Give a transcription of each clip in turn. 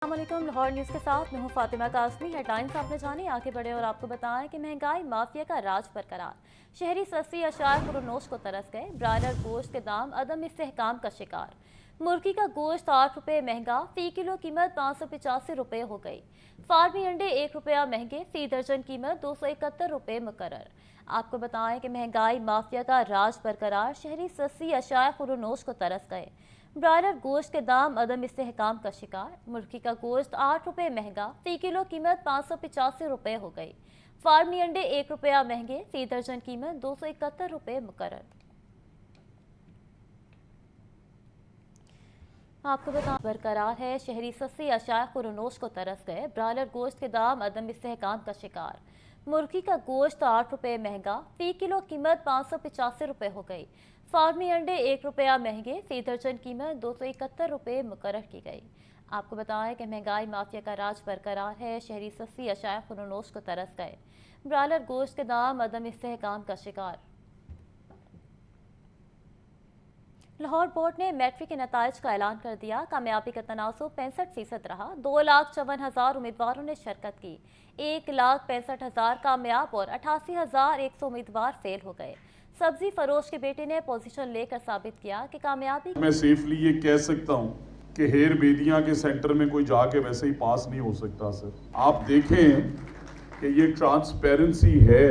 अस्सलामुअलैकुम। लाहौर न्यूज़ के साथ मैं हूँ फातिमा कासमी। हेडलाइंस आपने जानी, आगे बढ़े और आपको बताएं कि महंगाई माफिया का राज बरकरार। शहरी सस्ती अशार खुरनोश को तरस गए। ब्रायलर गोश्त के दाम अदम इस्तेहकाम का शिकार। मुर्गी का गोश्त 8 रुपये महंगा, फी किलो कीमत 585 रुपये हो गई। फार्मी अंडे 1 रुपया महंगे, फी दर्जन कीमत 271 रुपये मुकर्रर। आपको बताएं कि महंगाई माफिया का राज बरकरार। शहरी सस्ती अशार खुरनोश को तरस गए। ब्रायलर गोश्त के दाम अदम इस्तेहकाम का शिकार। मुर्गी का गोश्त 8 रुपये महंगा, फी किलो कीमत 585 रुपये हो गई। फार्मी अंडे 1 रुपया महंगे, फी दर्जन कीमत 271 रुपये मुकर्रर। आपको बता बरकरार है। शहरी सस्ती अशाया खुरनोश को तरस गए। ब्रायलर गोश्त के दाम अदम इस्तेहकाम का शिकार। मुर्गी का गोश्त 8 रुपये महंगा, फी किलो कीमत 585 रुपये हो गई। फार्मी अंडे 1 रुपया महंगे, फी दर्जन कीमत 271 रुपये मुकर्रर की गई। आपको बताएं कि महंगाई माफिया का राज बरकरार है। शहरी सस्ती अशाया खुरनोश को तरस गए। ब्रायलर गोश्त के दाम अदम इस्तेहकाम का शिकार। लाहौर बोर्ड ने मैट्रिक के नताइज का ऐलान कर दिया। कामयाबी का तनासुब 65% रहा। 2,54,000 उम्मीदवारों ने शिरकत की। 1,65,000 कामयाब और 88,100 उम्मीदवार फेल हो गए। सब्जी फरोश के बेटे ने पोजीशन लेकर साबित किया कि कामयाबी। मैं सेफली ये कह सकता हूँ कि हेर बेदियाँ के सेंटर में कोई जाके वैसे ही पास नहीं हो सकता। सर आप देखें कि ये ट्रांसपेरेंसी है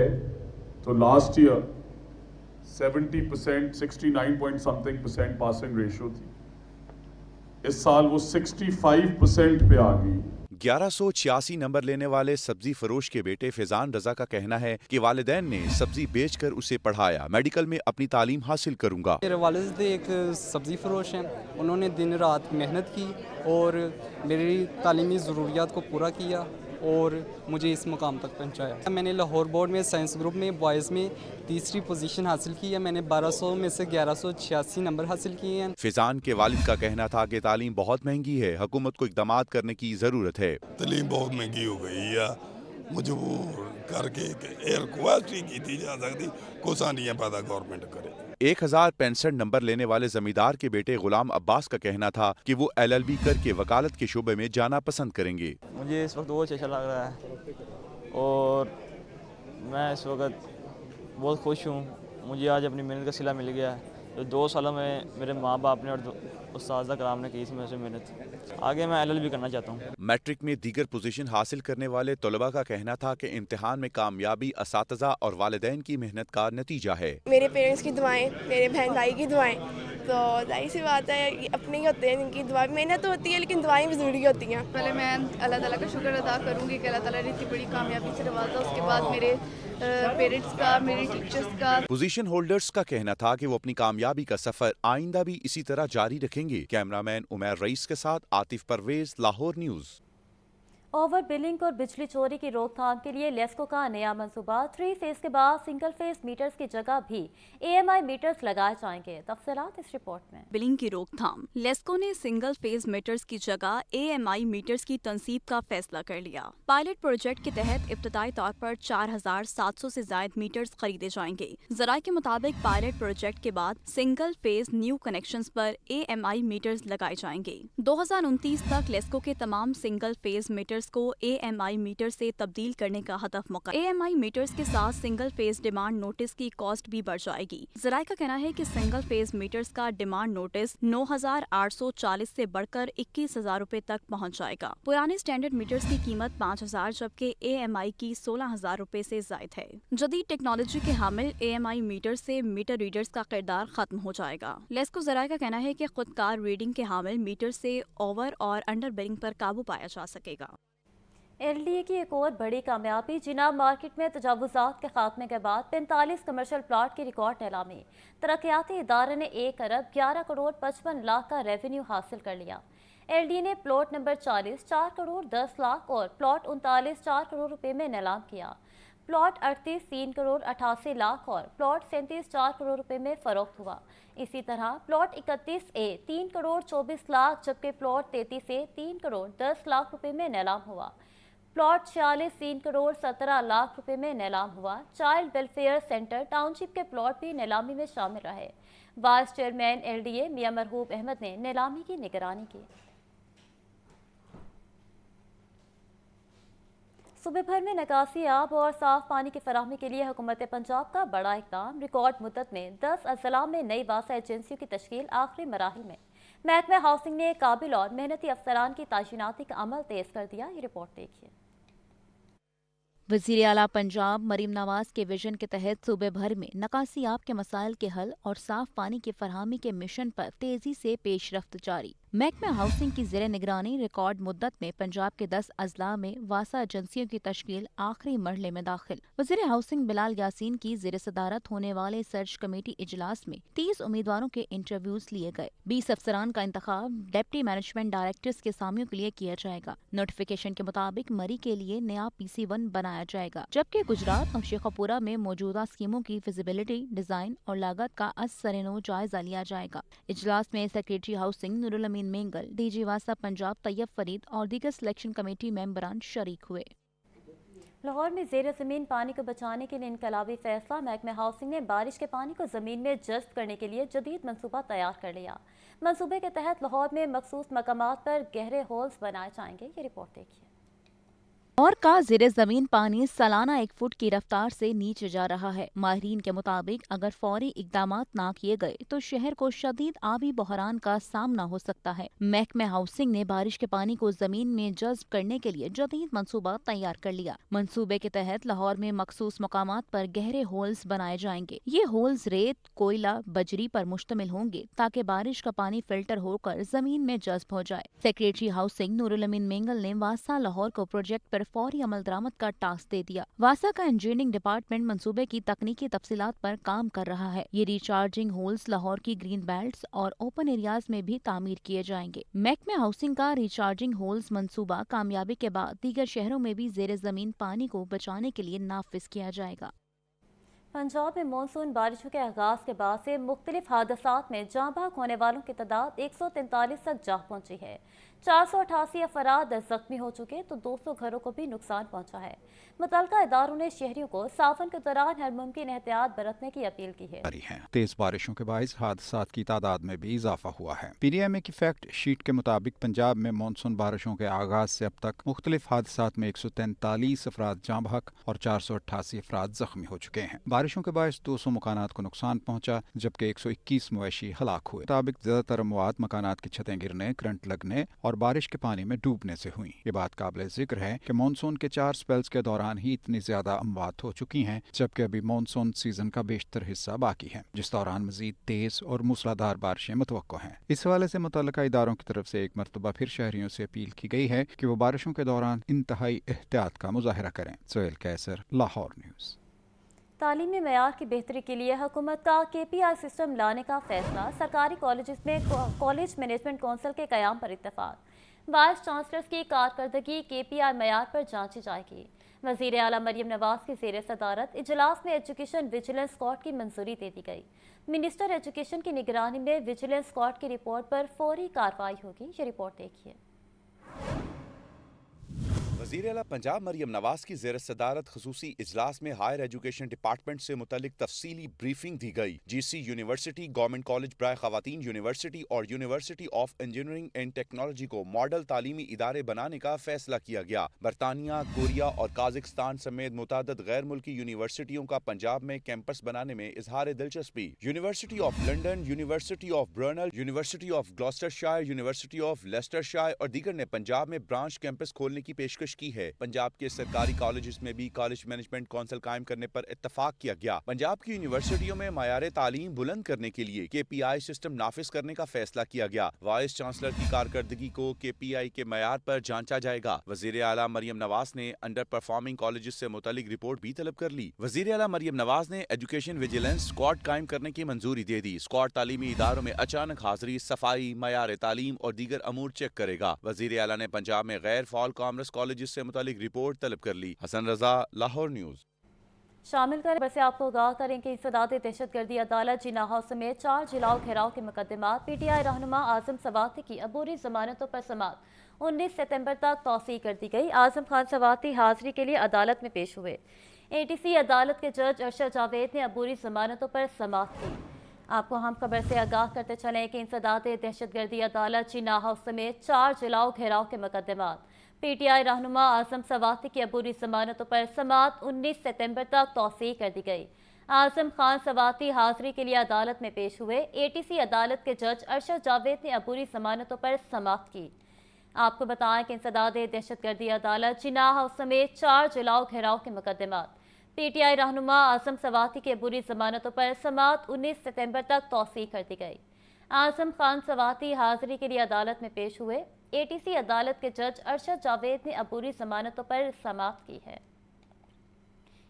तो last year 70%, 69 point something percent passing ratio थी। इस साल वो 65% पे आ गई। 1186 नंबर लेने वाले सब्जी फरोश के बेटे फैजान रजा का कहना है कि वालिदैन ने सब्जी बेचकर उसे पढ़ाया। मेडिकल में अपनी तालीम हासिल करूंगा। मेरे वालिद एक सब्जी फरोश हैं। उन्होंने दिन रात मेहनत की और मेरी तालीमी ज़रूरियात को पूरा किया और मुझे इस मुकाम तक पहुंचाया। मैंने लाहौर बोर्ड में साइंस ग्रुप में बॉयज़ में तीसरी पोजीशन हासिल की है। मैंने 1200 में से 1186 नंबर हासिल किए हैं। फैजान के वालिद का कहना था कि तालीम बहुत महंगी है, हुकूमत को इक़दाम करने की ज़रूरत है। तालीम बहुत महंगी हो गई है, मजबूर करके एयर क्वालिटी की थी जा सकती को आसानियाँ पैदा गवर्नमेंट करे। 1065 नंबर लेने वाले जमींदार के बेटे गुलाम अब्बास का कहना था कि वो LLB करके वकालत के शोबे में जाना पसंद करेंगे। मुझे इस वक्त बहुत अच्छा लग रहा है और मैं इस वक्त बहुत खुश हूँ। मुझे आज अपनी मेहनत का सिला मिल गया है। जो 2 सालों में मेरे माँ बाप ने और उस्ताद कराम ने की, इसमें से मेहनत आगे मैं LLB करना चाहता हूँ। मैट्रिक में दीगर पोजीशन हासिल करने वाले तलबा का कहना था कि इम्तिहान में कामयाबी असातिज़ा और वालिदैन की मेहनत का नतीजा है। मेरे पेरेंट्स की दुआएं, मेरे बहन भाई की दुआएं, तो जाहिर सी बात है अपने ही होते हैं जिनकी दुआ। मेहनत तो होती है लेकिन दुआएं भी ज़रूरी होती हैं। पहले मैं अल्लाह ताला का शुक्र अदा करूँगी कि अल्लाह ताला ने इतनी बड़ी कामयाबी से नवाजा। उसके बाद मेरे पेरेंट्स का, मेरे टीचर्स का। पोजीशन होल्डर्स का कहना था कि वो अपनी कामयाबी का सफर आइंदा भी इसी तरह जारी रखेंगे। कैमरामैन उमैर रईस के साथ Atif Pervez, Lahore news. Over billing और बिजली चोरी की रोकथाम के लिए लेस्को का नया मंसूबा। 3 फेज के बाद सिंगल फेज मीटर्स की जगह भी AMI मीटर्स लगाए जाएंगे। तफसीलात इस रिपोर्ट में। बिलिंग की रोकथाम। लेस्को ने सिंगल फेज मीटर्स की जगह AMI मीटर्स की तनसीब का फैसला कर लिया। पायलट प्रोजेक्ट के तहत इब्तदाई तौर पर 4700 से ज्यादा मीटर्स खरीदे जाएंगे। जराये के मुताबिक पायलट प्रोजेक्ट के बाद सिंगल फेज न्यू कनेक्शंस पर AMI मीटर्स लगाए जाएंगे। 2029 तक लेस्को के तमाम सिंगल फेज मीटर्स को AMI मीटर से तब्दील करने का हदफ मुकर्रर। AMI मीटर्स के साथ सिंगल फेज डिमांड नोटिस की कॉस्ट भी बढ़ जाएगी। जराये का कहना है कि सिंगल फेज मीटर्स का डिमांड नोटिस 9,840 से बढ़कर 21,000 रुपए तक पहुंच जाएगा। पुराने स्टैंडर्ड मीटर्स की कीमत 5,000 जबकि AMI की 16,000 रुपए से जायद है। जदीद टेक्नोलॉजी के हामिल AMI मीटर से मीटर रीडर्स का किरदार खत्म हो जाएगा। लेस्को जराये का कहना है कि खुदकार रीडिंग के हामिल मीटर से ओवर और अंडर बिलिंग पर काबू पाया जा सकेगा। LDA की एक और बड़ी कामयाबी। जिनाब मार्केट में तजावुजात के खात्मे के बाद 45 कमर्शियल प्लाट की रिकॉर्ड नीलामी। तरक्याती इदारे ने 1 अरब 11 करोड़ 55 लाख का रेवेन्यू हासिल कर लिया। LDA ने प्लॉट नंबर 40 4 करोड़ 10 लाख और प्लॉट 39 4 करोड़ रुपए में नीलाम किया। प्लॉट 38 3 करोड़ 88 लाख और प्लॉट 37 4 करोड़ रुपए में फरोख्त हुआ। इसी तरह प्लॉट 31A 3 करोड़ 24 लाख जबकि प्लॉट 33A 3 करोड़ 10 लाख रुपए में नीलाम हुआ। प्लॉट 46 3 करोड़ 17 लाख रुपए में नीलाम हुआ। चाइल्ड वेलफेयर सेंटर टाउनशिप के प्लॉट भी नीलामी में शामिल रहे। वाइस चेयरमैन LDA मियां मरहूब अहमद ने नीलामी की निगरानी की। सूबे भर में निकासी आब और साफ पानी की फराहमी के लिए हुकूमत पंजाब का बड़ा इक़दाम। रिकॉर्ड मुद्दत में 10 अजला में नई वासा एजेंसियों की तश्कील आखिरी मराहिल में। महकमा हाउसिंग ने काबिल और मेहनती अफसरान की ताशीनाती का अमल तेज कर दिया। ये रिपोर्ट देखिए। वज़ीर आला पंजाब मरीम नवाज के विजन के तहत सूबे भर में निकासी आब के मसाइल के हल और साफ पानी की फरहमी के मिशन पर तेजी से पेशरफ्त जारी। महकमा हाउसिंग की ज़ेर निगरानी रिकॉर्ड मुद्दत में पंजाब के 10 अजला में वासा एजेंसियों की तश्कील आखिरी मरहले में दाखिल। वज़ीर हाउसिंग बिलाल यासीन की ज़ेर सदारत होने वाले सर्च कमेटी इजलास में 30 उम्मीदवारों के इंटरव्यूज लिए गए। 20 अफसरान का इंतखाब डिप्टी मैनेजमेंट डायरेक्टर्स के सामियों के लिए किया जाएगा। नोटिफिकेशन के मुताबिक मरी के लिए नया PC1 बनाया जाएगा, जबकि गुजरात और शेखपुरा में मौजूदा स्कीमों की फिजिबिलिटी, डिजाइन और लागत का असरनो जायजा लिया जाएगा। इजलास में सेक्रेटरी हाउसिंग नूरुल अमीन मेंगल, DG वासा पंजाब तैयब फरीद और दीगर सिलेक्शन कमेटी मेंबरान शरीक हुए। लाहौर में ज़ेर ज़मीन पानी को बचाने के लिए इनकलाबी फैसला। महकमा हाउसिंग ने बारिश के पानी को ज़मीन में जज्ब करने के लिए जदीद मनसूबा तैयार कर लिया। मनसूबे के तहत लाहौर में मखसूस मकामात पर गहरे होल्स बनाए जाएंगे। ये रिपोर्ट देखिए। लाहौर का ज़ेर ज़मीन पानी सालाना 1 फुट की रफ्तार से नीचे जा रहा है। माहिरीन के मुताबिक अगर फौरी इकदामात ना किए गए तो शहर को शदीद आबी बहरान का सामना हो सकता है। महकमा हाउसिंग ने बारिश के पानी को जमीन में जज्ब करने के लिए जदीद मंसूबा तैयार कर लिया। मंसूबे के तहत लाहौर में मखसूस मकामात पर गहरे होल्स बनाए जाएंगे। ये होल्स रेत, कोयला, बजरी पर मुश्तमिल होंगे ताकि बारिश का पानी फिल्टर होकर जमीन में जज्ब हो जाए। सेक्रेटरी हाउसिंग नूरुल अमीन मेंगल ने वासा लाहौर को प्रोजेक्ट पर फौरी अमल दरामद का टास्क दे दिया। वासा का इंजीनियरिंग डिपार्टमेंट मंसूबे की तकनीकी तफसीलात पर काम कर रहा है। ये रिचार्जिंग होल्स लाहौर की ग्रीन बेल्ट्स और ओपन एरियाज में भी तामीर किए जाएंगे। महकमा हाउसिंग का रिचार्जिंग होल्स मंसूबा कामयाबी के बाद दीगर शहरों में भी ज़ेर ज़मीन पानी को बचाने के लिए नाफिज किया जाएगा। पंजाब में मानसून बारिशों के आगाज के बाद से मुख्तलिफ हादसात में जाँ बाग होने वालों की तादाद 143 तक जा पहुंची है। 488 अफराद जख्मी हो चुके तो 200 घरों को भी नुकसान पहुंचा है। मुतल्लिका इदारों ने शहरियों को सावन के दौरान हर मुमकिन एहतियात बरतने की अपील की है। तेज बारिशों के बायस हादसात की तादाद में भी इजाफा हुआ है। PDMA की फैक्ट शीट के मुताबिक पंजाब में मानसून बारिशों के आगाज से अब तक मुख्तलिफ हादसात में 143 अफराद जाँ बहक और 488 अफराद जख्मी हो चुके हैं। बारिशों के बायस 200 मकानात को नुकसान पहुंचा, जबकि 121 मवेशी हलाक हुए। मुताबिक ज्यादातर अमवात मकानात की छतें गिरने, करंट लगने और बारिश के पानी में डूबने से हुई। ये बात काबिल जिक्र है कि मानसून के 4 स्पेल्स के दौरान ही इतनी ज्यादा अमवात हो चुकी हैं, जबकि अभी मानसून सीजन का बेशतर हिस्सा बाकी है, जिस दौरान मजीद तेज और मूसलाधार बारिशें मुतवक्को हैं। इस हवाले से मुतल्लिका इदारों की तरफ से एक मरतबा फिर शहरियों से अपील की गई है कि वो बारिशों के दौरान इंतहाई एहतियात का मुजाहरा करें। सोहेल कैसर, लाहौर न्यूज़। तालीमी मेयार की बेहतरी के लिए हुकूमत का KPI सिस्टम लाने का फैसला। सरकारी कॉलेज में कॉलेज मैनेजमेंट कौंसिल के क़याम पर इत्तफाक। वाइस चांसलर्स की कारकर्दगी KPI मेयार पर जांची जाएगी। वज़ीर आला मरीम नवाज की ज़ेर सदारत इजलास में एजुकेशन विजिलेंस स्क्वाड की मंजूरी दे दी गई। मिनिस्टर एजुकेशन की निगरानी में विजिलेंस स्क्वाड की रिपोर्ट पर फौरी कार्रवाई होगी। ये रिपोर्ट देखिए। वज़ीर आला पंजाब मरीम नवाज की ज़ेर सदारत खसूसी इजलास में हायर एजुकेशन डिपार्टमेंट से मुतल्लिक तफसीली ब्रीफिंग दी गई। GC यूनिवर्सिटी, गवर्नमेंट कॉलेज बराए ख़वातीन यूनिवर्सिटी और university of engineering and technology को मॉडल तालीमी इदारे बनाने का फैसला किया गया। बरतानिया, कोरिया और काज़िकिस्तान समेत मुतादद गैर मुल्की यूनिवर्सिटियों का पंजाब में कैंपस बनाने में इजहार दिलचस्पी। University of London, university of Brunel, university of Gloucestershire, university of Leicestershire और दीगर ने पंजाब में ब्रांच कैंपस खोलने की पेशकश की है। पंजाब के सरकारी कॉलेजेस में भी कॉलेज मैनेजमेंट कौंसिल कायम करने पर इत्तफाक किया गया। पंजाब की यूनिवर्सिटियों में मयारे तालीम बुलंद करने के लिए KPI सिस्टम नाफिज करने का फैसला किया गया। वाइस चांसलर की कारकर्दगी को KPI के मयार पर जांचा जाएगा। वज़ीर आला मरीम नवाज ने अंडर परफॉर्मिंग कॉलेजेस से मुतालिक रिपोर्ट भी तलब कर ली। वज़ीर आला मरीम नवाज ने एजुकेशन विजिलेंस स्क्वाड कायम करने की मंजूरी दे दी। स्क्वाड तालीमी इदारों में अचानक हाजिरी, सफाई, मयार तालीम और दीगर अमूर चेक करेगा। वज़ीर आला ने पंजाब में गैर फाल कॉमर्स कॉलेजेस से मुतालिक रिपोर्ट तलब कर ली। हसन रजा, लाहौर न्यूज़। शामिल करें बस आपको आगाह करें कि इंसदाद दहशतगर्दी अदालत जिन्ना हाउस समेत 4 जिलाओं घेराव के मुकदमात PTI रहनुमा आजम सवाती की अबूरी जमानतों पर समात 19 सितंबर तक तौसी कर दी गई। आजम खान सवाती हाजिरी के लिए अदालत में पेश हुए। ATC अदालत के जज अरशद जावेद ने अबूरी जमानतों पर समात की। आपको हम खबर से आगाह करते चलें कि इंसदाद दहशतगर्दी अदालत जिन्ना हाउस समेत 4 जिलाओं घेराव के मुकदमात पी टी आई रहनुमा आजम सवाती की अबूरी जमानतों पर समाअत 19 सितंबर तक तौसीह कर दी गई। आजम खान सवाती हाजिरी के लिए अदालत में पेश हुए। ATC अदालत के जज अरशद जावेद ने अबूरी जमानतों पर समाअत की। आपको बताएं कि इंसदाद दहशतगर्दी अदालत जिनाह हाउस समेत 4 जलाओ घेराव के मुकदमात PTI रहनुमा आजम सवाती के अबूरी जमानतों पर समाअत 19 सितंबर तक तौसीह कर दी गई। आजम खान सवाती हाजिरी के लिए अदालत में पेश हुए। ATC अदालत के जज अरशद जावेद ने अबूरी जमानतों पर समाअत की है।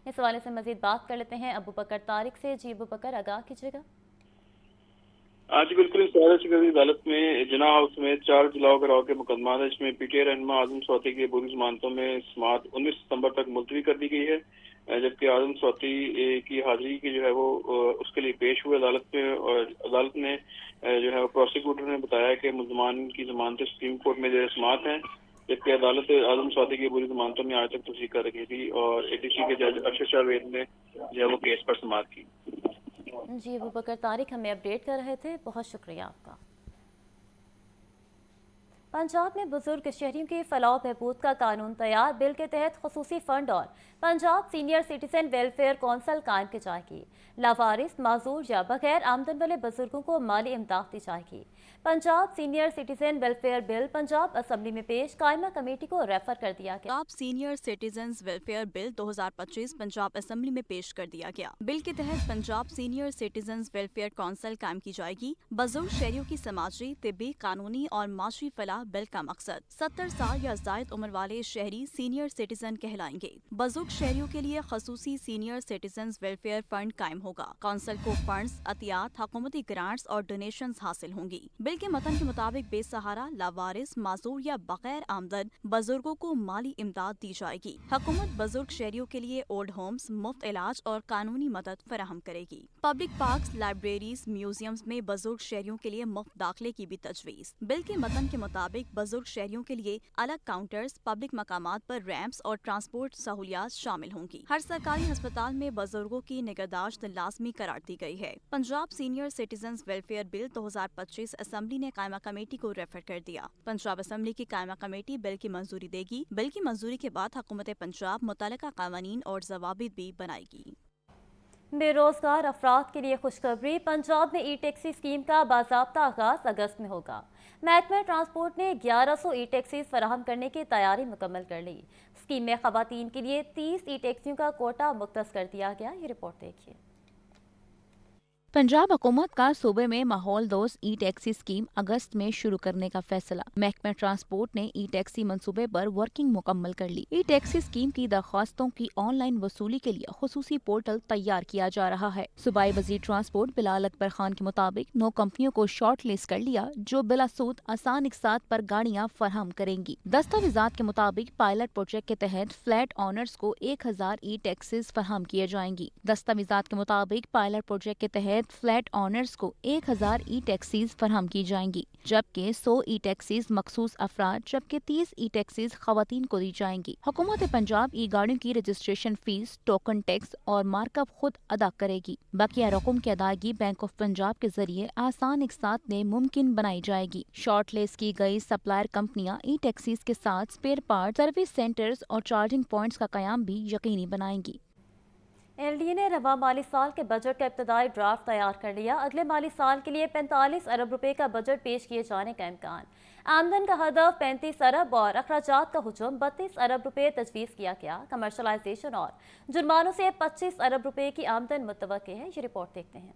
इस हवाले से मजीद बात कर लेते हैं अबू बकर तारिक से। जी अबू बकर, आगाह कीजिएगा। आज बिल्कुल इंसदाद अदालत में जिनाह हाउस में 4 जलाओ गिराव के मुकदमा है, जिसमें PTI रहनुमा आजम सवाती की अबूरी जमानतों में समाअत 19 सितंबर तक मुलतवी कर दी गई है, जबकि आजम सवाती की हाजिरी की जो है वो उसके लिए पेश हुए अदालत में। और अदालत ने जो है प्रोसिक्यूटर ने बताया कि मुल्ज़मान की जमानतें सुप्रीम कोर्ट में जो समाअत हैं, जबकि अदालत आजम सवाती की अबूरी जमानतों में आज तक तस्दीक कर रखी थी और ATC के जज अरशद जावेद ने जो है वो केस पर समाअत की। जी अबू बकर तारिक हमें अपडेट कर रहे थे, बहुत शुक्रिया आपका। पंजाब में बुजुर्ग शहरियों की फलाह बहबूद का कानून तैयार। बिल के तहत खसूसी फंड और Punjab senior citizen welfare council कायम की जाएगी। लावारिस, माजूर या बगैर आमदन वाले बुजुर्गों को माली इमदाद दी जाएगी। Punjab senior citizen welfare bill Punjab assembly में पेश, कायमा कमेटी को रेफर कर दिया गया। Punjab senior citizen welfare bill 2025 Punjab assembly में पेश कर दिया गया। बिल के तहत Punjab senior citizen welfare council कायम की जाएगी। बुजुर्ग शहरियों की समाजी, तिब्बी, कानूनी और माशी फलाह बिल का मकसद 70 साल या जायद उम्र वाले शहरी सीनियर सिटीजन कहलाएंगे। बुजुर्ग शहरियों के लिए खसूसी सीनियर सिटीजन वेलफेयर फंड कायम होगा। कौंसल को फंड्स, अतियात, हुकूमती ग्रांट्स और डोनेशंस हासिल होंगी। बिल के मतन के मुताबिक बेसहारा, लावारिस, माजूर या बगैर आमदन बुजुर्गों को माली इमदाद दी जाएगी। हुकूमत बुजुर्ग शहरियों के लिए ओल्ड होम्स, मुफ्त इलाज और कानूनी मदद फराहम करेगी। पब्लिक पार्क्स, लाइब्रेरीज, म्यूजियम्स में बुजुर्ग शहरियों के लिए मुफ्त दाखिले की भी तजवीज़। बिल के मतन के मुताबिक बुजुर्ग शहरियों के लिए अलग काउंटर्स, पब्लिक मकामात पर रैंप्स और ट्रांसपोर्ट सहूलियात शामिल होंगी। हर सरकारी अस्पताल में बुजुर्गों की निगहदाश्त लाजमी करार दी गई है। Punjab senior citizen welfare bill 2025 assembly ने कायमा कमेटी को रेफर कर दिया। पंजाब असम्बली की कायमा कमेटी बिल की मंजूरी देगी। बिल की मंजूरी के बाद हुकूमत पंजाब मुतल्लिका कानून और ज़वाबित भी बनाएगी। बेरोजगार अफराद के लिए खुशखबरी। पंजाब में ई-टैक्सी स्कीम का बाज़ाब्ता आगाज अगस्त में होगा। महकमा ट्रांसपोर्ट ने 1100 ई-टैक्सीज फराहम करने की तैयारी मुकम्मल कर ली। स्कीम में खवातीन के लिए 30 ई-टैक्सियों का कोटा मुख्तस कर दिया गया। ये रिपोर्ट देखिए। पंजाब हुकूमत का सूबे में माहौल दोस्त ई टैक्सी स्कीम अगस्त में शुरू करने का फैसला। महकमा ट्रांसपोर्ट ने ई टैक्सी मंसूबे पर वर्किंग मुकम्मल कर ली। ई टैक्सी स्कीम की दरख्वास्तों की ऑनलाइन वसूली के लिए खुसूसी पोर्टल तैयार किया जा रहा है। सूबाई वजीर ट्रांसपोर्ट बिलाल अकबर खान के मुताबिक 9 कंपनियों को शॉर्ट लिस्ट कर लिया जो बिला सूद आसान इकसात पर गाड़ियाँ फराहम करेंगी। दस्तावेजात के मुताबिक पायलट प्रोजेक्ट के तहत फ्लैट ऑनर्स को 1000 ई टैक्सीज फराहम किए जाएंगी। दस्तावेजात के मुताबिक पायलट प्रोजेक्ट के तहत फ्लैट ऑनर्स को 1000 ई टैक्सीज फराहम की जाएंगी, जबकि 100 ई टैक्सीज मखसूस अफराद जबकि 30 ई टैक्सीज खवातीन को दी जाएंगी। हुकूमत पंजाब ई गाड़ियों की रजिस्ट्रेशन फीस, टोकन टैक्स और मार्कअप खुद अदा करेगी। बकिया रकम की अदायगी बैंक ऑफ पंजाब के जरिए आसान इकसात में मुमकिन बनाई जाएगी। शॉर्ट लिस्ट की गई सप्लायर कंपनियां ई टैक्सीज के साथ स्पेयर पार्ट, सर्विस सेंटर्स और चार्जिंग पॉइंट्स का कयाम भी यकीनी बनाएंगी। LDA ने रवा माली साल के बजट का इब्तदाई ड्राफ्ट तैयार कर लिया। अगले माली साल के लिए 45 अरब रुपए का बजट पेश किए जाने का इम्कान। आमदन का हदफ 35 अरब और अखराजात का हुजूम 32 अरब रुपए तजवीज़ किया गया। कमर्शलाइजेशन और जुर्मानों से 25 अरब रुपए की आमदन मुतवक्के है। ये रिपोर्ट देखते हैं।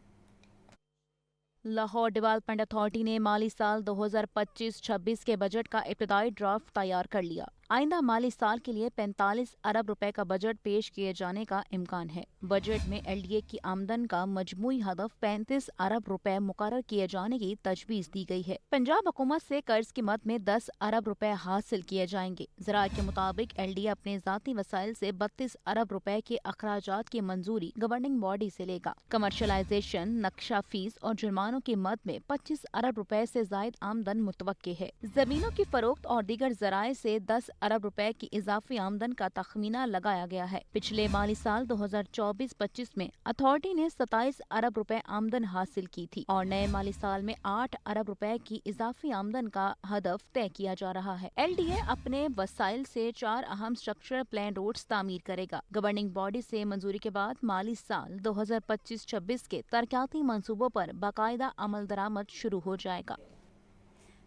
लाहौर डेवलपमेंट अथॉरिटी ने माली साल 2025-26 के बजट का इब्तदाई ड्राफ्ट तैयार कर लिया। आइंदा माली साल के लिए 45 अरब रुपए का बजट पेश किए जाने का इम्कान है। बजट में LDA की आमदन का मजमूई हदफ 35 अरब रुपए मुकर्रर किए जाने की तजवीज़ दी गई है। पंजाब हुकूमत से कर्ज की मद में 10 अरब रुपए हासिल किए जाएंगे। ज़राअत के मुताबिक LDA अपने ज़ाती वसाइल से 32 अरब रुपए के अखराजात की मंजूरी गवर्निंग बॉडी से लेगा। कमर्शलाइजेशन, नक्शा फीस और जुर्मानों साहूकारों की मद में 25 अरब रुपए से जायद आमदन मुतवक्की है। जमीनों की फरोख्त और दीगर जराए से 10 अरब रुपए की इजाफी आमदन का तखमीना लगाया गया है। पिछले माली साल 2024-25 में अथॉरिटी ने 27 अरब रुपए आमदन हासिल की थी और नए माली साल में 8 अरब रुपए की इजाफी आमदन का हदफ तय किया जा रहा है। LDA अपने वसाइल से 4 अहम स्ट्रक्चरल प्लान रोड्स तामीर करेगा। गवर्निंग बॉडी से मंजूरी के बाद माली साल 2025-26 के तरक्याती मंसूबों पर बाकायदा अमल दरामद शुरू हो जाएगा।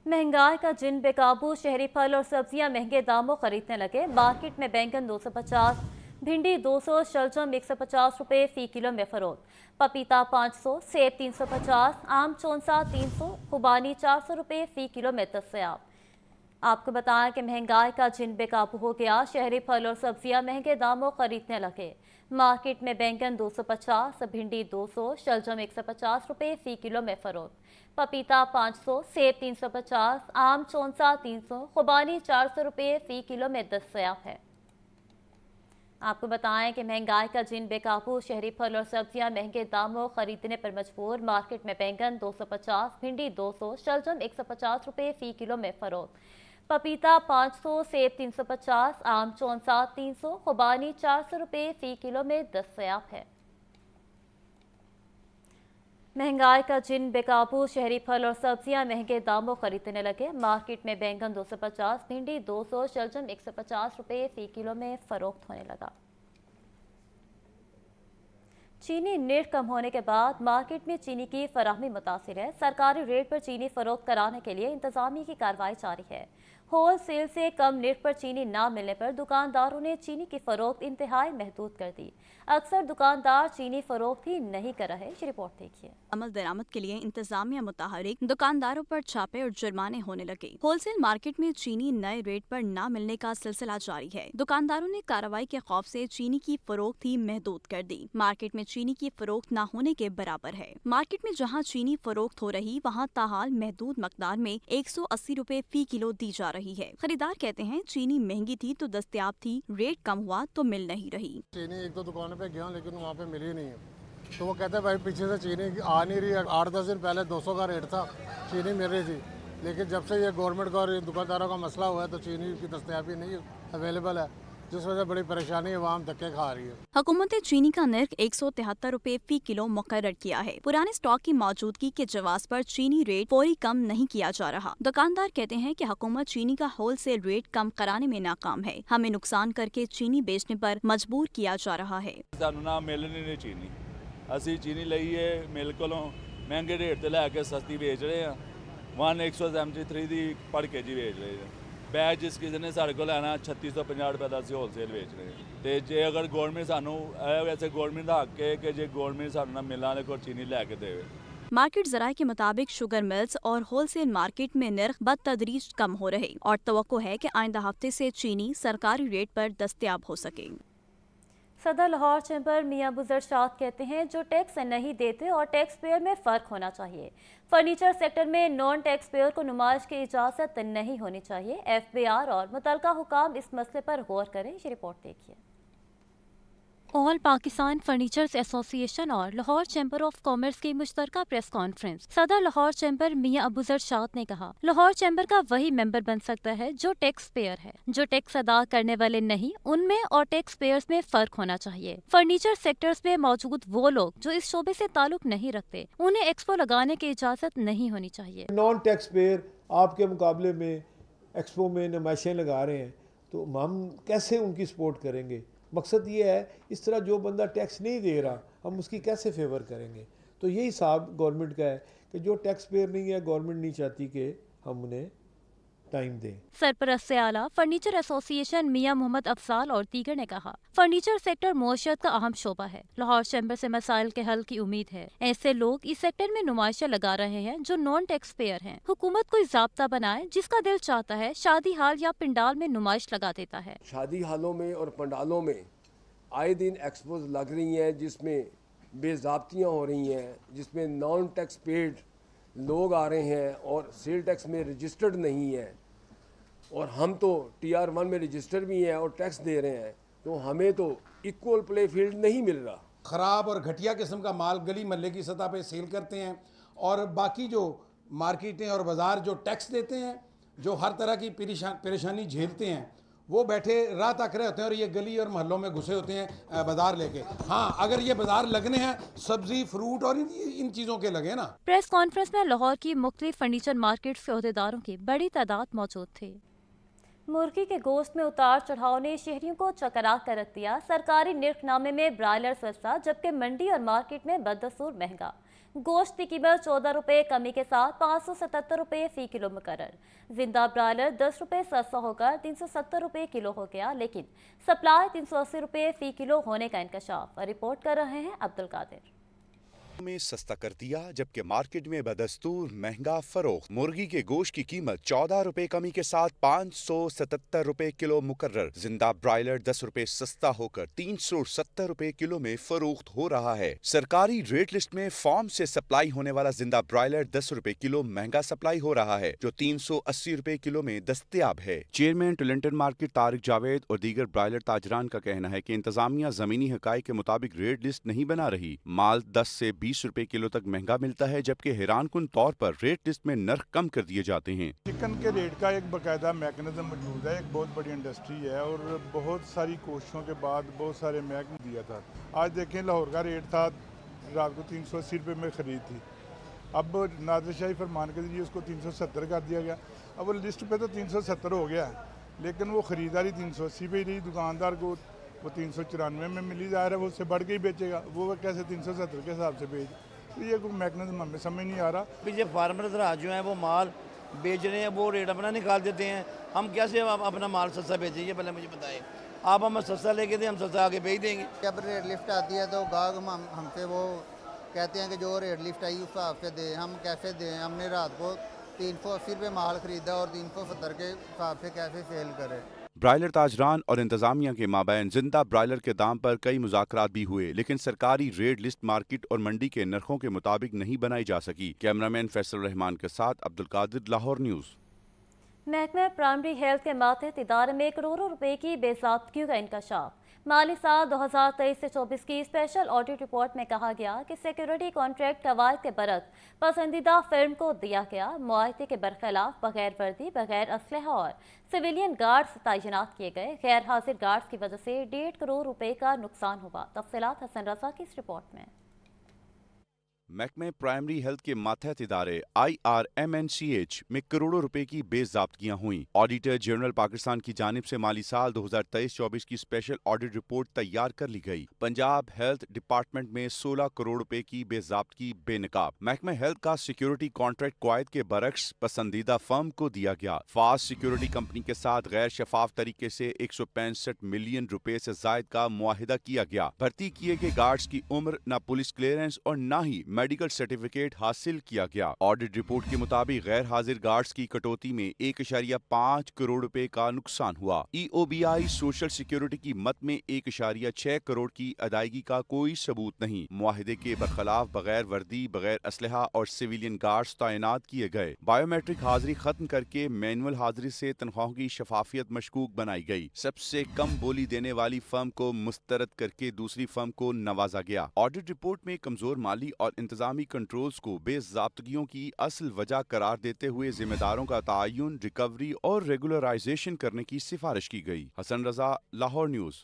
महंगाई का जिन बेकाबू, शहरी फल और सब्जियां महंगे दामों खरीदने लगे। मार्केट में बैंगन 250, भिंडी 200, शलजम 150 रुपए फी किलो में फरोख्त, पपीता 500, सेब 350, आम चौंसा 300, खुबानी 400 रुपए फी किलो में दस्तयाब। आपको बताएं कि महंगाई का जिन बेकाबू हो गया, शहरी फल और सब्जियां महंगे दामों खरीदने लगे। मार्केट में बैंगन 250, भिंडी 200, शलजम 150 रुपए फी किलो में फरोख्त, पपीता 500, सेब 350, आम चौंसा 300, खुबानी 400 रुपए फी किलो में दस्तयाब है। आपको बताएं कि महंगाई का जिन बेकाबू, शहरी फल और सब्जियां महंगे दामों खरीदने पर मजबूर। मार्केट में बैंगन 250, भिंडी 200, शलजम 150 रुपए फी किलो में फरोख्त, पपीता 500, सेब 350, आम चौंसा 300, खुबानी 400 रुपए फी किलो में दस्तयाब है। महंगाई का जिन बेकाबू, शहरी फल और सब्जियां महंगे दामों खरीदने लगे। मार्केट में बैंगन 250, भिंडी 200, शलजम 150 रुपए फी किलो में फरोख्त होने लगा। चीनी रेट कम होने के बाद मार्केट में चीनी की फराहमी मुतासिर है। सरकारी रेट पर चीनी फरोख्त कराने के लिए इंतजामिया की कार्रवाई जारी है। होल सेल से कम रेट पर चीनी ना मिलने पर दुकानदारों ने चीनी की फरोख्त इंतहाई महदूद कर दी। अक्सर दुकानदार चीनी फरोख्त ही नहीं कर रहे। रिपोर्ट देखिए। अमल दरामद के लिए इंतजामिया मुतहरिक, दुकानदारों पर छापे और जुर्माने होने लगे। होलसेल मार्केट में चीनी नए रेट पर ना मिलने का सिलसिला जारी है। दुकानदारों ने कार्रवाई के खौफ से चीनी की फरोख्त ही महदूद कर दी। मार्केट में चीनी की फरोख्त न होने के बराबर है। मार्केट में जहाँ चीनी फरोख्त हो रही, वहाँ ताहाल महदूद मकदार में 180 रुपए फी किलो दी जा रही है। खरीदार कहते हैं चीनी महंगी थी तो दस्तयाब थी, रेट कम हुआ तो मिल नहीं रही। चीनी एक दो दुकानों पे गया लेकिन वहाँ पे मिली नहीं है, तो वो कहते हैं भाई पीछे से चीनी आ नहीं रही है। 8-10 दिन पहले 200 का रेट था, चीनी मिल रही थी, लेकिन जब से ये गवर्नमेंट का और दुकानदारों का मसला हुआ है तो चीनी की दस्तयाबी नहीं अवेलेबल है, जिस वजह से बड़ी परेशानी आवाम धक्के खा रही है। हुकूमत ने चीनी का निर्ख 173 रुपए फी किलो मुकर्रर किया है। पुराने स्टॉक की मौजूदगी के जवाब पर चीनी रेट फौरी कम नहीं किया जा रहा। दुकानदार कहते हैं कि हुकूमत चीनी का होलसेल रेट कम कराने में नाकाम है। हमें नुकसान करके चीनी बेचने पर मजबूर किया जा रहा है। ना मिलनी नहीं चीनी, असी चीनी ਲਈ है मिल कोलों महंगे रेट ते लैके सस्ती बेच रहे हैं। 173 ਦੀ पर केजी बेच रहे हैं। बैग जिस किसी ने साढ़े को लैना 3650 रुपए का होलसेल बेच रहे हैं। तो जे अगर गवर्नमेंट सानू वैसे गवर्नमेंट का हक है कि जे गवर्नमेंट सानू ना मिलना को चीनी लैके देवे। मार्केट जराये के मुताबिक शुगर मिल्स और होलसेल मार्केट में निर्ख बदतदरीज कम हो रहे और तवक्को है कि आइंदा हफ्ते से चीनी सरकारी रेट पर दस्तयाब हो सके। सदर लाहौर चैम्बर मियां बुज़र शाद कहते हैं जो टैक्स नहीं देते और टैक्स पेयर में फ़र्क होना चाहिए। फर्नीचर सेक्टर में नॉन टैक्स पेयर को नुमाइश की इजाज़त नहीं होनी चाहिए। FBR और मुतलका हुकाम इस मसले पर गौर करें। ये रिपोर्ट देखिए। ऑल पाकिस्तान फर्नीचर्स एसोसिएशन और लाहौर चैम्बर ऑफ कॉमर्स की मुश्तरका प्रेस कॉन्फ्रेंस। सदर लाहौर चैम्बर मियां अबूजर शाद ने कहा, लाहौर चैम्बर का वही मेंबर बन सकता है जो टैक्स पेयर है। जो टैक्स अदा करने वाले नहीं, उनमें और टैक्स पेयर्स में फर्क होना चाहिए। फर्नीचर सेक्टर्स में मौजूद वो लोग जो इस शोबे से ताल्लुक नहीं रखते, उन्हें एक्सपो लगाने की इजाज़त नहीं होनी चाहिए। नॉन टैक्स पेयर आपके मुकाबले में एक्सपो में नुमाइशें लगा रहे हैं, तो हम कैसे उनकी सपोर्ट करेंगे? मकसद ये है, इस तरह जो बंदा टैक्स नहीं दे रहा हम उसकी कैसे फेवर करेंगे? तो यही हिसाब गवर्नमेंट का है कि जो टैक्स पेयर नहीं है, गवर्नमेंट नहीं चाहती कि हम उन्हें टाइम दें। सरपरस्त आला फर्नीचर एसोसिएशन मियां मोहम्मद अफसाल और दीगर ने कहा, फर्नीचर सेक्टर मौशियत का अहम शोबा है। लाहौर चैम्बर से मसाइल के हल की उम्मीद है। ऐसे लोग इस सेक्टर में नुमाइशें लगा रहे हैं जो नॉन टैक्स पेयर हैं। हुकूमत कोई ज़ाब्ता बनाए, जिसका दिल चाहता है शादी हाल या पंडाल में नुमाइश लगा देता है। शादी हालों में और पंडालों में आए दिन एक्सपोज लग रही हैं, जिसमें बेज़ाब्तियाँ हो रही हैं, जिसमें नॉन टैक्स पेड लोग आ रहे हैं और सेल टैक्स में रजिस्टर्ड नहीं है, और हम तो TR1 में रजिस्टर भी हैं और टैक्स दे रहे हैं, तो हमें तो इक्वल प्ले फील्ड नहीं मिल रहा। ख़राब और घटिया किस्म का माल गली महल्ले की सतह पे सेल करते हैं اور باقی جو مارکیٹیں اور بازار جو ٹیکس دیتے ہیں, جو ہر طرح کی پریشانی جھیلتے ہیں, وہ بیٹھے راہ تک رہے ہوتے ہیں اور یہ گلی اور محلوں میں گھسے ہوتے ہیں بازار لے کے. ہاں اگر یہ بازار لگنے ہیں سبزی فروٹ اور ان چیزوں کے لگے نا. پریس کانفرنس میں لاہور کی مختلف فرنیچر مارکیٹس کے عہدیداروں کی بڑی تعداد موجود تھی. مرغی کے گوشت میں اتار چڑھاؤ نے شہریوں کو چکرا کر رکھ دیا. سرکاری نرخ نامے میں برائلر سستا جبکہ منڈی اور مارکیٹ میں بدستور مہنگا. گوشت کی قیمت 14 روپے کمی کے ساتھ 577 روپے فی کلو مقرر. زندہ برائلر 10 روپے سستا ہو کر 370 روپے کلو ہو گیا, لیکن سپلائی 380 روپے فی کلو ہونے کا انکشاف. رپورٹ کر رہے ہیں عبدالقادر. میں سستا کر دیا جبکہ مارکیٹ میں بدستور مہنگا فروخت. مرغی کے گوشت کی قیمت 14 روپے کمی کے ساتھ 577 روپے کلو مقرر. زندہ برائلر 10 روپے سستا ہو کر 370 روپے کلو میں فروخت ہو رہا ہے. سرکاری ریٹ لسٹ میں فارم سے سپلائی ہونے والا زندہ برائلر 10 روپے کلو مہنگا سپلائی ہو رہا ہے جو 380 روپے کلو میں دستیاب ہے. چیئرمین ٹلنٹن مارکیٹ طارق جاوید اور دیگر برائلر تاجران کا کہنا ہے کہ انتظامیہ زمینی حقائق کے مطابق ریٹ لسٹ نہیں بنا رہی. مال 10 سے 20 روپے کلو تک مہنگا ملتا ہے جبکہ حیران کن طور پر ریٹ لسٹ میں نرخ کم کر دیے جاتے ہیں. چکن کے ریٹ کا ایک باقاعدہ میکنزم موجود ہے. ایک بہت بڑی انڈسٹری ہے اور بہت ساری کوششوں کے بعد بہت سارے محکمے دیا تھا. آج دیکھیں لاہور کا ریٹ تھا رات کو 380 روپے میں خرید تھی. اب نادر شاہی فرمان کے ذریعے اس کو 370 کر دیا گیا. اب وہ لسٹ پہ تو 370 ہو گیا ہے لیکن وہ خریداری 380 پہ ہی رہی. دکاندار کو وہ 394 میں ملی. ظاہر ہے وہ اس سے بڑھ کے ہی بیچے گا. وہ کیسے 370 کے حساب سے بیچ. تو یہ کوئی میکنزم ہمیں سمجھ نہیں آ رہا. یہ فارمرز جو ہیں وہ مال بیچ رہے ہیں, وہ ریٹ اپنا نکال دیتے ہیں. ہم کیسے اپنا مال سستا بیچیں یہ پہلے مجھے بتائیں. آپ ہمیں سستا لے کے دیں, ہم سستا آگے بیچ دیں گے. جب ریٹ لفٹ آتی ہے تو گاہک ہم سے وہ کہتے ہیں کہ جو ریٹ لفٹ آئی اس حساب سے دیں. ہم کیسے دیں؟ ہم نے رات کو 380 روپے مال خریدا اور 370 کے حساب سے کیسے سیل کرے. برائلر تاجران اور انتظامیہ کے مابین زندہ برائلر کے دام پر کئی مذاکرات بھی ہوئے لیکن سرکاری ریٹ لسٹ مارکیٹ اور منڈی کے نرخوں کے مطابق نہیں بنائی جا سکی. کیمرامین فیصل الرحمان کے ساتھ عبدالقادر, لاہور نیوز. محکمہ پرائمری ہیلتھ کے ماتحت ادارے میں کروڑوں روپے کی بے ضابطگیوں کا انکشاف. مالی سال 2023 سے 24 کی اسپیشل آڈٹ رپورٹ میں کہا گیا کہ سیکیورٹی کانٹریکٹ قواعد کے برعکس پسندیدہ فرم کو دیا گیا. معاہدے کے برخلاف بغیر وردی, بغیر اسلحہ اور سویلین گارڈز تعینات کیے گئے. غیر حاضر گارڈز کی وجہ سے 1.5 کروڑ روپے کا نقصان ہوا. تفصیلات حسن رضا کی اس رپورٹ میں. محکمہ پرائمری ہیلتھ کے ماتحت ادارے IRMNCH میں کروڑوں روپے کی بے ضابطگیاں ہوئیں. آڈیٹر جنرل پاکستان کی جانب سے مالی سال 2023-24 کی اسپیشل آڈٹ رپورٹ تیار کر لی گئی. پنجاب ہیلتھ ڈپارٹمنٹ میں 16 کروڑ روپے کی بے ضابطگی بے نقاب. محکمہ ہیلتھ کا سیکیورٹی کانٹریکٹ قواعد کے برعکس پسندیدہ فرم کو دیا گیا. فاسٹ سیکیورٹی کمپنی کے ساتھ غیر شفاف طریقے سے 165 ملین روپے سے زائد کا معاہدہ کیا گیا. بھرتی کیے گئے گارڈز کی عمر نہ پولیس کلیئرنس اور نہ ہی میڈیکل سرٹیفکیٹ حاصل کیا گیا. آڈٹ رپورٹ کے مطابق غیر حاضر گارڈز کی کٹوتی میں 1.5 کروڑ روپے کا نقصان ہوا. EOBI سوشل سیکیورٹی کی مد میں 1.6 کروڑ کی ادائیگی کا کوئی ثبوت نہیں. معاہدے کے برخلاف بغیر وردی, بغیر اسلحہ اور سویلین گارڈز تعینات کیے گئے. بایو میٹرک حاضری ختم کر کے مینول حاضری سے تنخواہوں کی شفافیت مشکوک بنائی گئی. سب سے کم بولی دینے والی فرم کو مسترد کر کے دوسری فرم کو نوازا گیا. آڈٹ رپورٹ میں کمزور مالی اور انتظامی کنٹرولز کو بے ضابطگیوں کی اصل وجہ قرار دیتے ہوئے ذمہ داروں کا تعین, ریکوری اور ریگولرائزیشن کرنے کی سفارش کی گئی. حسن رضا, لاہور نیوز.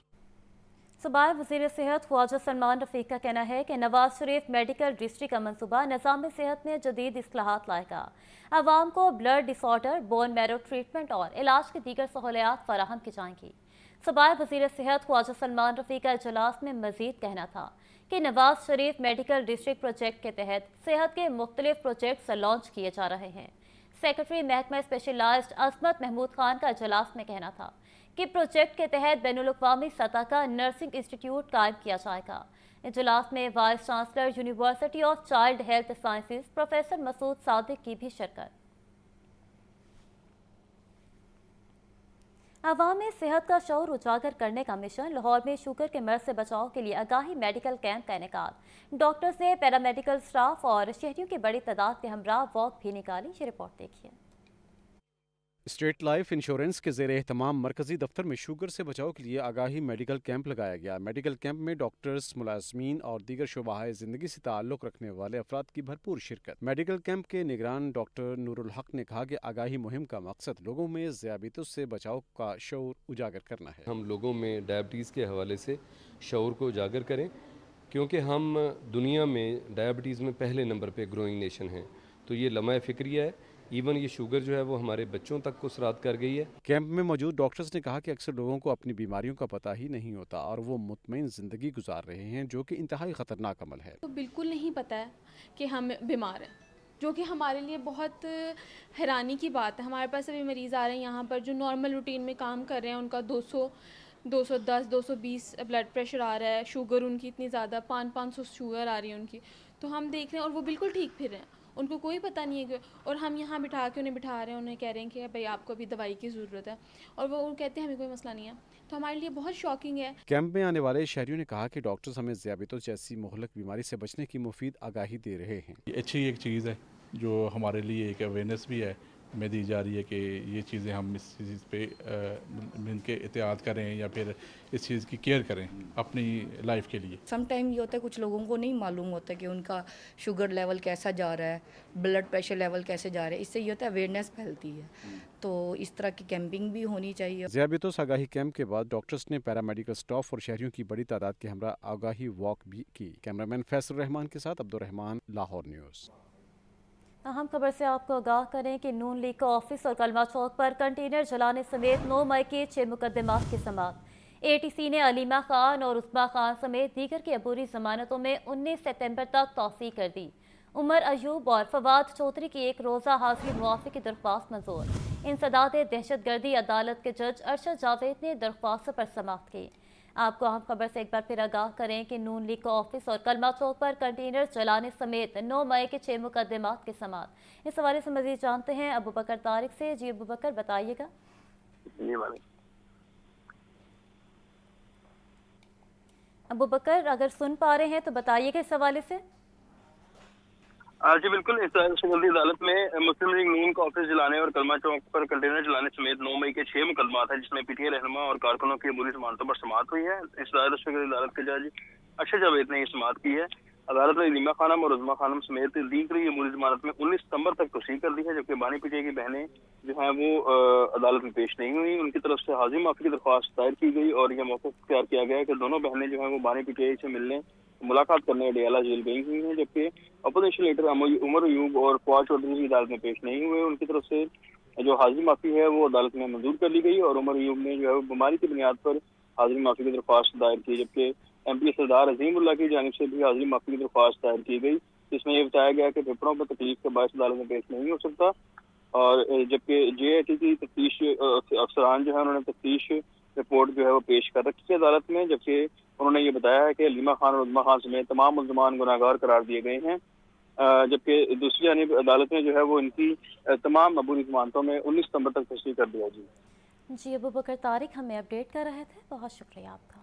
صوبائی وزیر صحت خواجہ سلمان رفیق کا کہنا ہے کہ نواز شریف میڈیکل ڈسٹرکٹ کا منصوبہ نظام صحت میں جدید اصلاحات لائے گا. عوام کو بلڈ ڈس آرڈر, بون میرو ٹریٹمنٹ اور علاج کی دیگر سہولیات فراہم کی جائیں گی. صوبائی وزیر صحت خواجہ سلمان رفیق کا اجلاس میں مزید کہنا تھا کہ Nawaz Sharif medical district project کے تحت صحت کے مختلف پروجیکٹس لانچ کیے جا رہے ہیں. سیکرٹری محکمہ اسپیشلائزڈ عصمت محمود خان کا اجلاس میں کہنا تھا کہ پروجیکٹ کے تحت بین الاقوامی سطح کا نرسنگ انسٹیٹیوٹ قائم کیا جائے گا. اجلاس میں vice chancellor university of child health sciences professor Masood Sadiq کی بھی شرکت. عوام میں صحت کا شعور اجاگر کرنے کا مشن. لاہور میں شوگر کے مرض سے بچاؤ کے لیے آگاہی میڈیکل کیمپ کا انعقاد. ڈاکٹرز نے پیرامیڈیکل سٹاف اور شہریوں کی بڑی تعداد کے ہمراہ واک بھی نکالی. یہ رپورٹ دیکھیے. स्टेट लाइफ इंश्योरेंस के ज़ेर एहतमाम मरकजी दफ्तर में शुगर से बचाव के लिए आगाही मेडिकल कैंप लगाया गया। मेडिकल कैंप में डॉक्टर्स, मुलाजमीन और दीगर शोबाए ज़िंदगी से ताल्लुक़ रखने वाले अफराद की भरपूर शिरकत। मेडिकल कैंप के निगरान डॉक्टर नूरुल हक ने कहा कि आगाही मुहिम का मकसद लोगों में ज़ियाबीतुस से बचाव का शऊर उजागर करना है। हम लोगों में डायबिटीज़ के हवाले से शऊर को उजागर करें, क्योंकि हम दुनिया में डायबिटीज़ में पहले नंबर पे ग्रोइंग नेशन हैं। तो ये लम्हा फ़िक्रिया है। इवन ये शुगर जो है वो हमारे बच्चों तक को सराद कर गई है। कैंप में मौजूद डॉक्टर्स ने कहा कि अक्सर लोगों को अपनी बीमारियों का पता ही नहीं होता और वो मुतमईन ज़िंदगी गुजार रहे हैं, जो कि इंतहाई ख़तरनाक अमल है। तो बिल्कुल नहीं पता है कि हम बीमार हैं, जो कि हमारे लिए बहुत हैरानी की बात है। हमारे पास अभी मरीज़ आ रहे हैं यहाँ पर जो नॉर्मल रूटीन में काम कर रहे हैं, उनका 200, 210, 220 ब्लड प्रेशर आ रहा है, शुगर उनकी इतनी ज़्यादा 500 शुगर आ रही है उनकी। तो हम देख रहे हैं और वो बिल्कुल ठीक फिर रहे हैं, उनको कोई पता नहीं है कि, और हम यहाँ बिठा के उन्हें बिठा रहे हैं, उन्हें कह रहे हैं कि भाई आपको अभी दवाई की ज़रूरत है, और वो कहते हैं हमें कोई मसला नहीं है। तो हमारे लिए बहुत शॉकिंग है। कैंप में आने वाले शहरियों ने कहा कि डॉक्टर्स हमें ज़ियाबीतुस जैसी मुहलक बीमारी से बचने की मुफीद आगाही दे रहे हैं। ये अच्छी एक चीज़ है जो हमारे लिए एक अवेयरनेस भी है में दी जा रही है कि ये चीज़ें हम इस चीज़ पे इनके एहतियात करें या फिर इस चीज़ की केयर करें अपनी लाइफ के लिए। सम टाइम ये होता है कुछ लोगों को नहीं मालूम होता कि उनका शुगर लेवल कैसा जा रहा है, ब्लड प्रेशर लेवल कैसे जा रहा है। इससे ये होता है अवेयरनेस फैलती है, तो इस तरह की कैंपिंग भी होनी चाहिए। ज़ियाबीतुस आगाही कैंप के बाद डॉक्टर्स ने पैरामेडिकल स्टाफ और शहरियों की बड़ी तादाद के हमरा आगाही वॉक भी की। कैमरामैन फैसल रहमान के साथ अब्दुल रहमान, लाहौर न्यूज़। अहम खबर से आपको आगाह करें कि नून लीग का ऑफिस और कलमा चौक पर कंटेनर जलाने समेत 9 मई के 6 मुकदमात की समाअत। एटीसी ने अलीमा खान और उस्मा खान समेत दीगर की अबूरी जमानतों में 19 सितंबर तक तौसीह कर दी। उमर अयूब और फवाद चौधरी की एक रोज़ा हाजिरी मुआफ़ी की दरख्वास्त मंजूर। इंसदाद दहशत गर्दी अदालत के जज अरशद जावेद ने दरख्वास्त पर समाअत की। आपको अहम खबर से एक बार फिर आगाह करें कि नून लीग का ऑफिस और कलमा चौक पर कंटेनर जलाने समेत 9 मई के 6 मुकदमात के समाअत। इस हवाले से मजीद जानते हैं अबू बकर तारिक से। जी अबू बकर, बताइएगा। अबू बकर, अगर सुन पा रहे हैं तो बताइएगा इस हवाले से। जी बिल्कुल, इस जल्दी अदालत में मुस्लिम लीग नून का ऑफिस जलाने और कलमा चौक पर कंटेनर जलाने समेत 9 मई के 6 मुकदमात है, जिसमें पीटीआई रहनुमा और कारकुनों की अबूरी जमानतों पर समाअत हुई है। इस अदालत के जज अरशद जावेद ने समाअत की है। अदालत ने अलीमा खानम और उज़मा खानम समेत दीगरी अबूरी जमानत में 19 सितंबर तक तौसीह कर दी है, जबकि बानी पीटीआई की बहनें जो हैं वो अदालत में पेश नहीं हुई। उनकी तरफ से हाजिरी माफी की दरख्वास्त दायर की गई और यह मौका इख्तियार किया गया कि दोनों बहनें जो हैं वो बानी पीटीआई से मिलने मुलाकात करने डेला जेल गई हुई हैं, जबकि अपोजिशन लीडर उमर अयूब और फवाद चौधरी की अदालत में पेश नहीं हुए। उनकी तरफ से जो हाजिरी माफी है वो अदालत में मंजूर कर ली गई और उमर अयूब ने जो है बीमारी की बुनियाद पर हाजिरी माफी की दरख्वास्त दायर की, जबकि एमपी सरदार अजीमुल्लाह की जानिब से भी हाजिरी माफी की दरख्वास्त दायर की गई, जिसमें यह बताया गया कि फेफड़ों पर तकलीफ के बायस अदालत में पेश नहीं हो सकता। और जबकि जेआईटी की तफ्तीश अफसरान जो है उन्होंने तफ्तीश रिपोर्ट जो है वो पेश कर रखी है अदालत में, जबकि उन्होंने ये बताया है कि अलीमा खान और उज़मा खान समेत तमाम मुल्ज़मान गुनाहगार करार दिए गए हैं, जबकि दूसरी जानिब अदालत ने जो है वो इनकी तमाम अबूरी जमानतों में 19 सितंबर तक तस्दीक कर दिया। जी अबू बकर तारिक हमें अपडेट कर रहे थे, बहुत शुक्रिया आपका।